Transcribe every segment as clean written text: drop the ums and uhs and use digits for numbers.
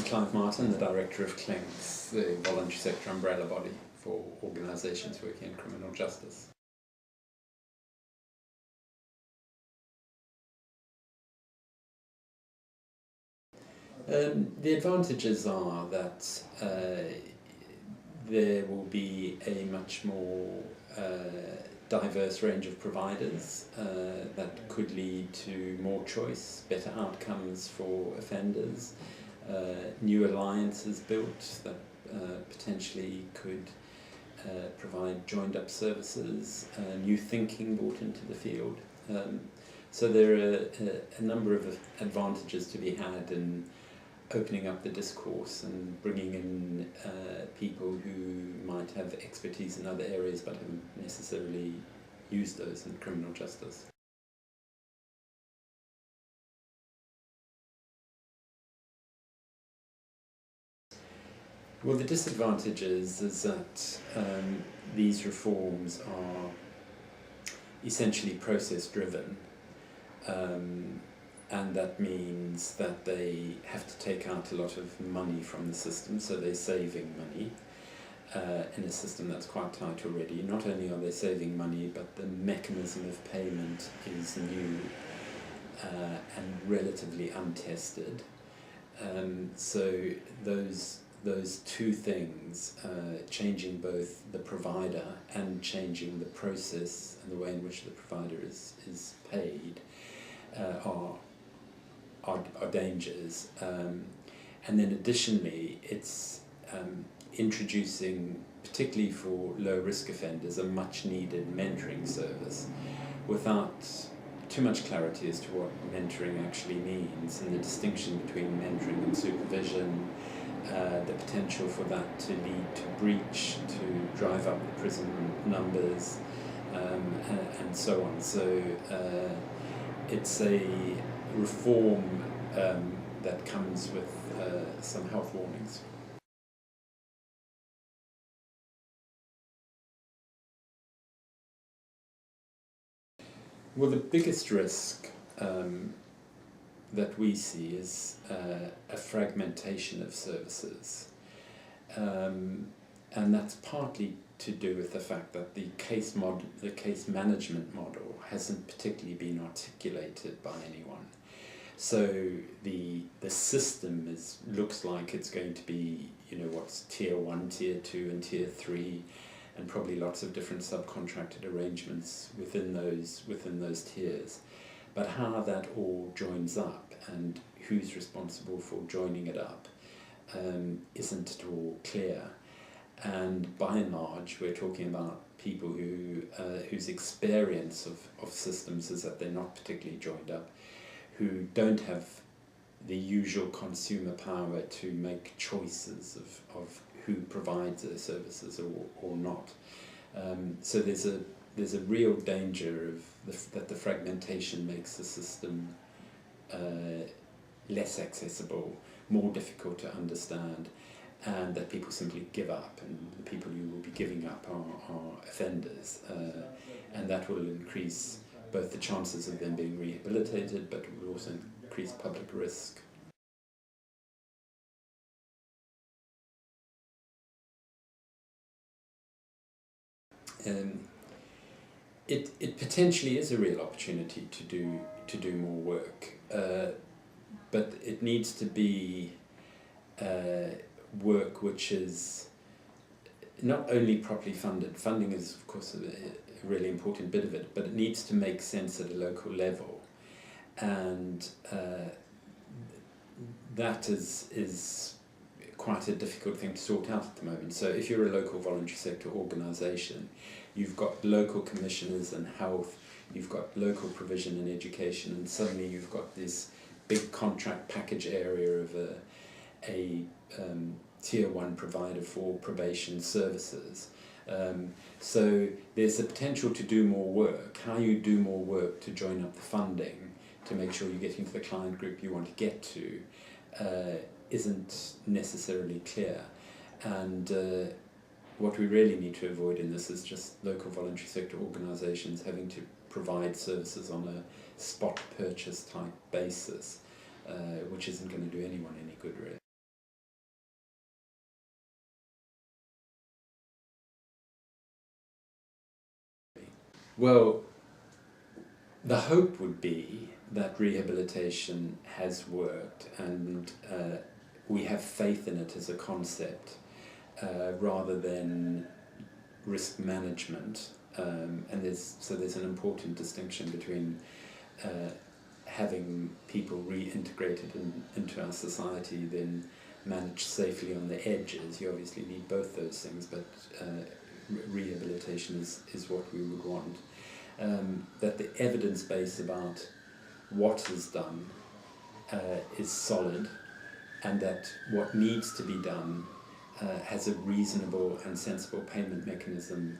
Clive, the director of Clinks, the voluntary sector umbrella body for organisations working in criminal justice. The advantages are that there will be a much more diverse range of providers that could lead to more choice, better outcomes for offenders, new alliances built that potentially could provide joined-up services, new thinking brought into the field. So there are a number of advantages to be had in opening up the discourse and bringing in people who might have expertise in other areas but haven't necessarily used those in criminal justice. Well, the disadvantage is that these reforms are essentially process-driven, and that means that they have to take out a lot of money from the system, so they're saving money in a system that's quite tight already. Not only are they saving money, but the mechanism of payment is new and relatively untested. So those two things, changing both the provider and changing the process and the way in which the provider is paid, are dangers. And then additionally, it's introducing, particularly for low-risk offenders, a much-needed mentoring service without too much clarity as to what mentoring actually means and the distinction between mentoring and supervision, the potential for that to lead to breach, to drive up the prison numbers, and so on. So it's a reform that comes with some health warnings. Well, the biggest risk that we see is a fragmentation of services, and that's partly to do with the fact that the case management model hasn't particularly been articulated by anyone. So the system looks like it's going to be, what's tier 1, tier 2 and tier 3, and probably lots of different subcontracted arrangements within those tiers. But how that all joins up and who's responsible for joining it up isn't at all clear. And by and large, we're talking about people whose experience of systems is that they're not particularly joined up, who don't have the usual consumer power to make choices of who provides their services or not. So there's a real danger that the fragmentation makes the system less accessible, more difficult to understand, and that people simply give up, and the people who will be giving up are offenders, and that will increase both the chances of them being rehabilitated, but it will also increase public risk. It potentially is a real opportunity to do more work, but it needs to be work which is not only properly funded. Funding is, of course, a really important bit of it, but it needs to make sense at a local level, and that is quite a difficult thing to sort out at the moment. So if you're a local voluntary sector organisation, you've got local commissioners in health, you've got local provision in education, and suddenly you've got this big contract package area of a tier 1 provider for probation services. So there's a potential to do more work. How you do more work to join up the funding to make sure you get into the client group you want to get to isn't necessarily clear. And what we really need to avoid in this is just local voluntary sector organisations having to provide services on a spot purchase type basis, which isn't going to do anyone any good, really. Well, the hope would be that rehabilitation has worked, and we have faith in it as a concept, rather than risk management. And there's an important distinction between having people reintegrated into our society, then managed safely on the edges. You obviously need both those things, but rehabilitation is what we would want. That the evidence base about what is done is solid, and that what needs to be done has a reasonable and sensible payment mechanism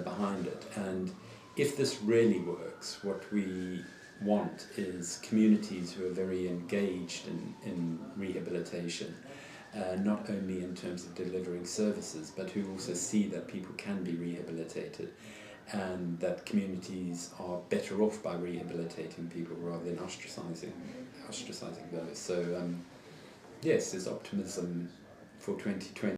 behind it. And if this really works, what we want is communities who are very engaged in rehabilitation, not only in terms of delivering services, but who also see that people can be rehabilitated, and that communities are better off by rehabilitating people rather than ostracizing those. So yes, there's optimism for 2020.